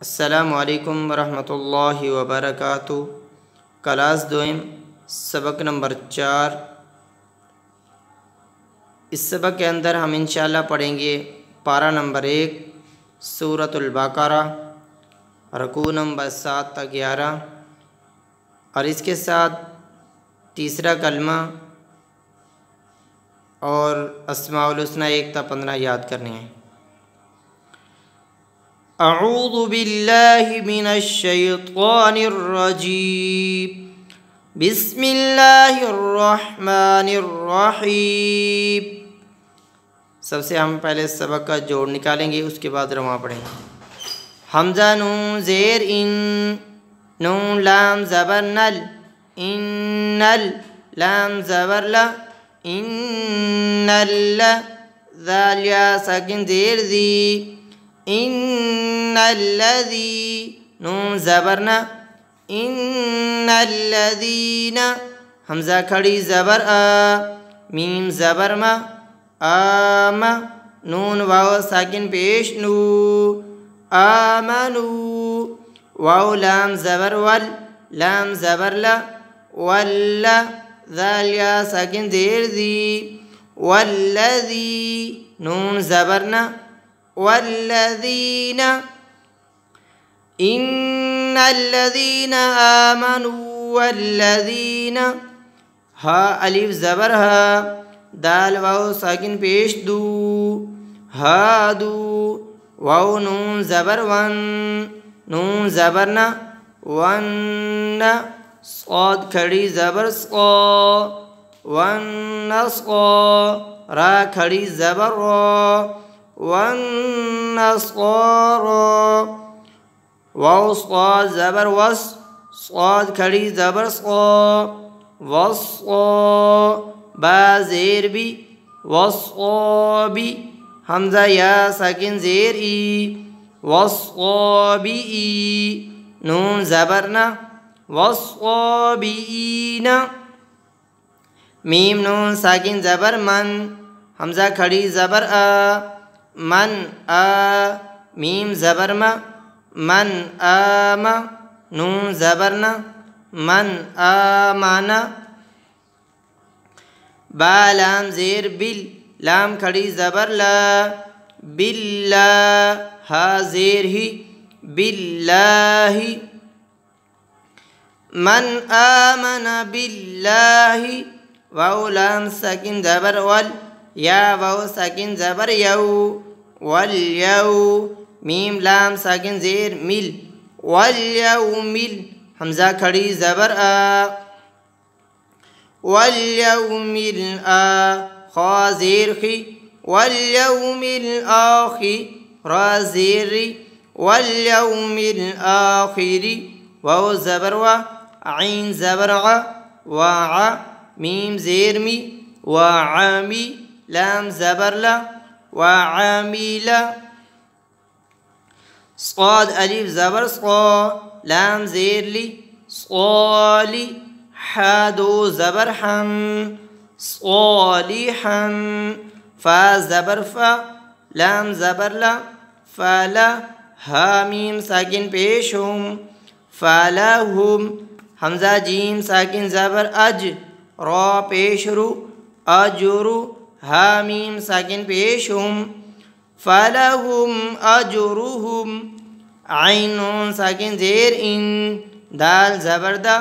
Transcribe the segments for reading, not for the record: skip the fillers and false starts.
السلام علیکم ورحمۃ اللہ وبرکاتہ۔ کلاس دوئم سبق نمبر 4۔ اس سبق کے اندر ہم انشاءاللہ پڑھیں گے پارہ نمبر 1 سورۃ البقرہ، رکوع نمبر 7 تا 11، اور اس کے ساتھ تیسرا کلمہ اور اسماء الحسنی 1 تا 15 یاد کرنے ہیں۔ اعوذ باللہ من الشیطان الرجیم، بسم اللہ الرحمن الرحیم۔ سب سے ہم پہلے سبق کا جوڑ نکالیں گے، اس کے بعد رواں پڑھیں گے۔ حمزہ نون زیر ان، نون لام زبر نل، انل لام زبر لا، انل ذال یا ساکن زیر ذی، ان الذی نون زبرنا، ان الذین حمزہ کھڑی زبر آ، میم زبر ما، آما نون واو ساکن پیش نو، آمنو واو لام زبر ول، لام زبر لا، ولا ذال یا ساکن زیر ذی، والذی نون زبرنا، والذین ان الذین آمنوا والذین ہا الف زبر ہا، دال واو ساکن پیش دو، ہادو واو نون زبر ون، نون زبرنا، ون صاد کھڑی زبر سقا، ون سقا را کھڑی زبر را، والنصارى واو صاد زبر وس، صاد کھڑی زبر صا، وصا با زیر بی، وصابی حمزہ یا ساکن زیر ای، وصابی نون زبرنا، وصابئین میم نون ساکن زبر من، حمزہ کھڑی زبر آ، من آ میم زبر ما، من آما نون زبرنا، من آمانا با لام زیر بل، لام کھڑی زبر لا، باللہ ہا زیر ہی، باللہ من آمن باللہ واو لام ساکن زبر ول، یا واو ساکن زبر یو، والیو میم لام ساکن زیر مل، والیومل حمزہ کھڑی زبر آ، والیومل آ خا زیر خی، والیومل آخی را زیر ری، والیومل آخری واو زبر وا، عین زبر عا، وعا میم زیر می، وعامی لام زبر لا، وعاملا صاد الف زبر صا، لام زیر لی، صالی حادو زبر حم، صالحا فا زبر فا، لام زبر لا، فلا ہا میم ساکن پیش ہم، فلہم حمزہ جیم ساکن زبر اج، را پیش رو، اجرو ہا میم ساکن پیش ہم، فلہم اجرہم عین نون ساکن زیر ان، دال زبر دا،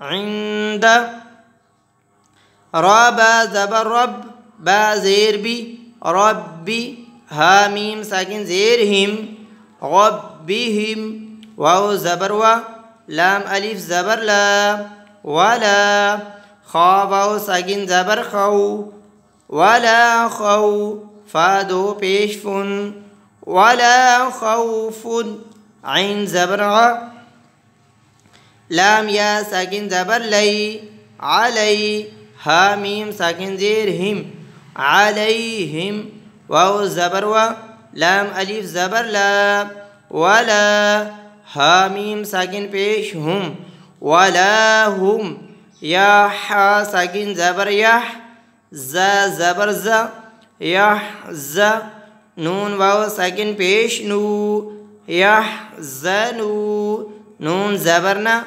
عند را با زبر رب، با زیر بی، ربی ہا میم ساکن زیر ہم، ربہم واو زبر وا، لام الف زبر لا، ولا خا واو ساکن زبر خو، ولا خو فا دو پیش فن، ولا خوف عین زبر ع، لام یا ساکن زبر لی، علی ہا میم ساکن زیر ہم، علیہم واو زبر وا، لام الف زبر لا، ولا ہا میم ساکن پیش ہم، ولا ہم یا حا ساکن زبر یح، ز زبر ز، یح ز نون واو ساکن پیش نو، يحزنون نون زبرنا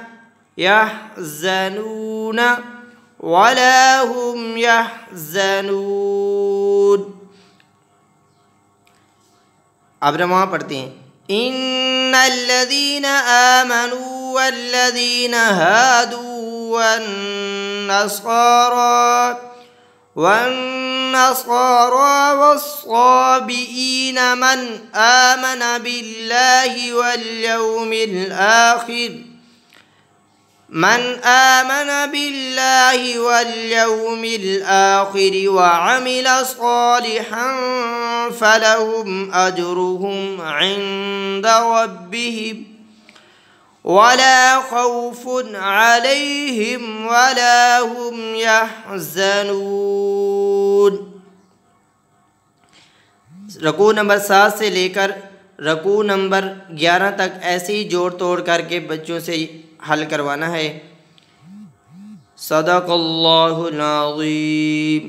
يحزنون ولا هم يحزنون. اب وہاں پڑھتے ہیں ان الذين آمنوا والذين هادوا والنصارى والصابئين من آمن بالله واليوم الآخر وعمل صالحا فلهم أجرهم عند ربهم ولا خوف عليهم ولا هم يحزنون. رکوع نمبر 7 سے لے کر رکوع نمبر 11 تک ایسے ہی جوڑ توڑ کر کے بچوں سے حل کروانا ہے. صدق اللہ العظیم.